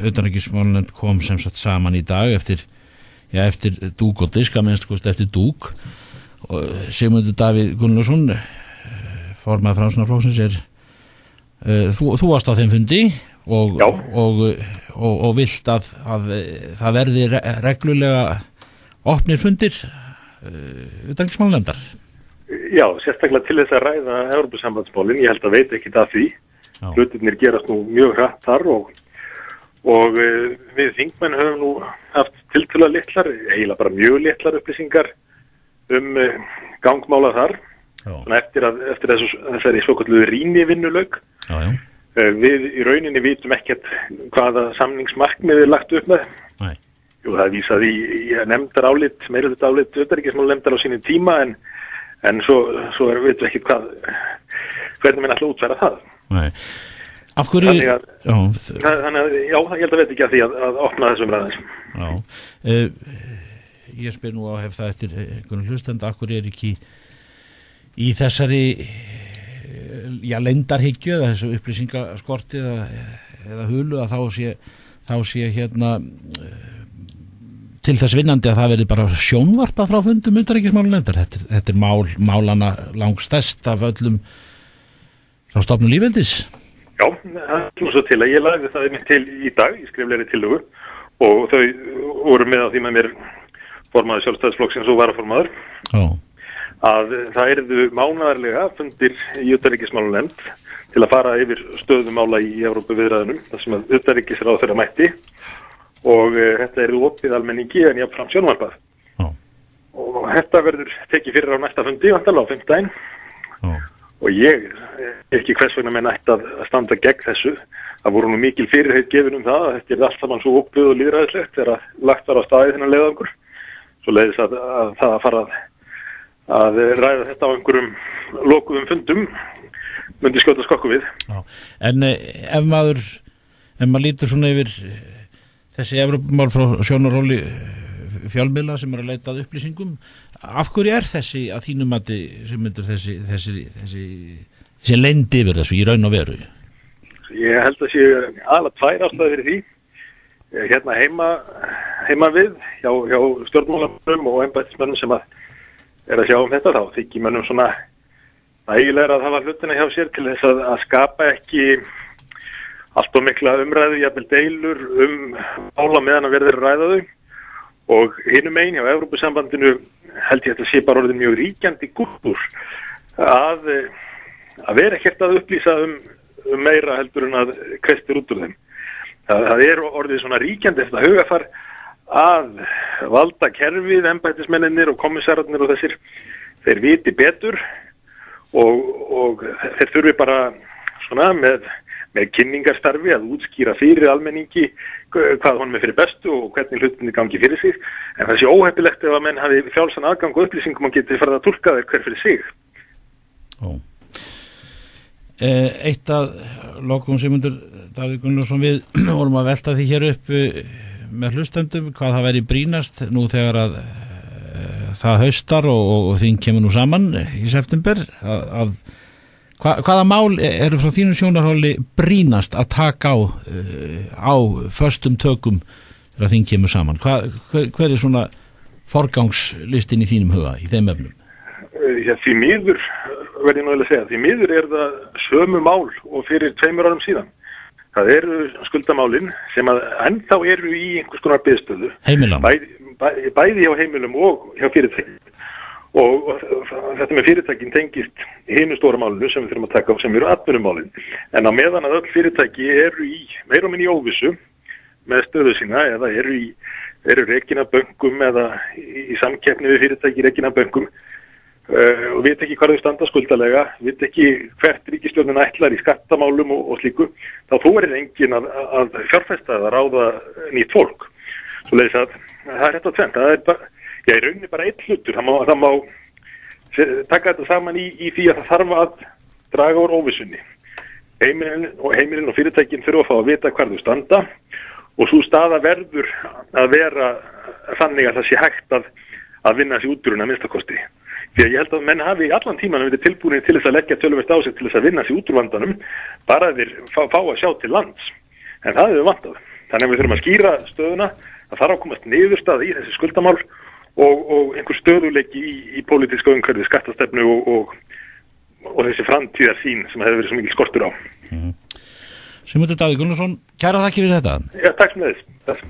utanríkismálanefnd kom sem sagt saman í dag eftir dúk og disk, að minnst kosti eftir dúk, og Sigmundur Davíð Gunnlaugsson, formaður Framsóknarflokksins, þú varst á þeim fundi og vilt að það verði reglulega opnir fundir utanríkismálanefndar. Já, sérstaklega til þess að ræða Evrópusambandsmálin. Ég held að veit ekki það því. Hlutirnir gerast nú mjög hratt þar og við þingmenn höfum nú haft tiltölulega litlar, eiginlega bara mjög litlar upplýsingar gangmála þar. Eftir þessari svokölluðu rýnivinnulaug. Við í rauninni vitum ekkert hvaða samningsmarkmið lagt upp með. Nei. Jú, það vísaði í nefndarálit, meirihluta-álit utanríkismálanefndar á sínum tíma, en svo veitum við ekkert hvernig menn ætla að útfæra það. Nei. Af hverju... Þannig að, já, ég held að veit ekki að því að opna þessum ræðins. Já. Ég spyr nú á hef það eftir einhvern hlustenda, af hverju ekki í þessari leyndarhyggju eða þessu upplýsingaskorti eða hulu að þá sé hérna til þess vinnandi að það verði bara sjónvarpað frá fundum utanríkismálanefndar. Þetta er málana langstærst af öllum frá stofnun lýðveldis. Já, það er svo til að ég lagði það einmitt til í dag í skriflegri tillögu og þau voru með á því með mér formaður Sjálfstæðisflokksins og varaformaður. Að það yrðu mánaðarlega fundir í utanríkismálanefnd til að fara yfir stöðumála í Evrópuviðræðunum, þar sem að utanríkisráðherra mætti og þetta yrðu opið almenningi en jafnframt sjónvarpað. Og þetta verður tekið fyrir á næsta fundi, vantarlega á 5. daginn. Og ég ekki hvers vegna menn ætti að standa gegn þessu. Það voru nú mikil fyrirheit gefin það að þetta er allt saman svo opið og lýðræðislegt þegar lagt var á staði þennan leiðangur. Svo leiðis að það að fara að ræða þetta á einhverjum lokuðum fundum myndi skjóta skokku við. Já. En ef maður lítur svona yfir þessi Evrópumál frá sjónarhóli fjölmiðla sem að leita að upplýsingum, af hverju þessi að þínu mati sem myndur þessi leynd yfir þessu í raun og veru? Ég held að sé aðalega 2 ástæður fyrir því. Hérna heima við hjá stjórnmálamönnum og embættismönnum sem að að sjá þetta, þá þykir mönnum svona nægilega að hafa hlutina hjá sér til þess að skapa ekki allt of mikla umræðu, jafnvel deilur mála meðan að verður ræða þau. Og hinum megin hjá Evrópusambandinu held ég að þetta sé bara orðið mjög ríkjandi kúltúr að vera ekkert að upplýsa meira heldur en að krestir út úr þeim. Það er orðið svona ríkjandi eftir að hugafar að valda kerfið, embættismennirnir og kommissararnir og þessir, þeir viti betur og þeir þurfi bara svona með kynningarstarfi að útskýra fyrir almenningi hvað honum er fyrir bestu og hvernig hlutinni gangi fyrir sig. En það sé óheppilegt ef að menn hafi frjálsan aðgang og upplýsingum og geti farið að túlka þeir hver fyrir sig. Eitt að lokum Sigmundur Davíð Gunnlaugsson, við vorum að velta því hér upp með hlustendum hvað það væri brýnast nú þegar að það haustar og þing kemur nú saman í september hvaða mál eru frá þínu sjónarhóli brýnast að taka á föstum tökum þegar þing kemur saman? Hver er svona forgangslistin í þínum huga í þeim efnum? Því miður verði ég nú að segja, því miður er það sömu mál og fyrir 2 árum síðan. Það eru skuldamálin sem að ennþá eru í einhvers konar biðstöðu. Heimilum. Bæði hjá heimilum og hjá fyrirtækjum. Og þetta með fyrirtækin tengist hinu stóra málinu sem við þurfum að taka á sem eru atvinnumálin. En á meðan að öll fyrirtæki eru meira og minni í óvissu með stöðu sína eða eru rekin af bönkum eða í samkeppni við fyrirtæki rekin af bönkum og veit ekki hvað þau standa skuldalega, veit ekki hvert ríkisstjórnin ætlar í skattamálum og slíku, þá þorir enginn að fjárfesta eða ráða nýtt fólk. Svo leiðis að það er þetta tvennt, það er bara, í rauninni bara einn hlutur, það má taka þetta saman í því að það þarf að draga úr óvissunni. Heimilin og fyrirtækin þurfa að fá að vita hvar þau standa og svo staða verður að vera þannig að það sé hægt að vinna sér út úr að minnstakosti. Því að ég held að menn hafi allan tímanum verið tilbúinir til þess að leggja töluvert á sig til þess að vinna sig út úr vandanum, bara þeir fá að sjá til lands. En það hefur vantað. Þannig að við þurfum að skýra stöðuna, það þarf að komast niðurstaða í þessi skuldamál og einhver stöðuleiki í pólitíska umhverfi, skattastefnu og þessi framtíðarsýn sem hefur verið svo mikil skortur á. Sigmundur Davíð Gunnlaugsson, kærar þakkir fyrir þetta. Já, takk með þess.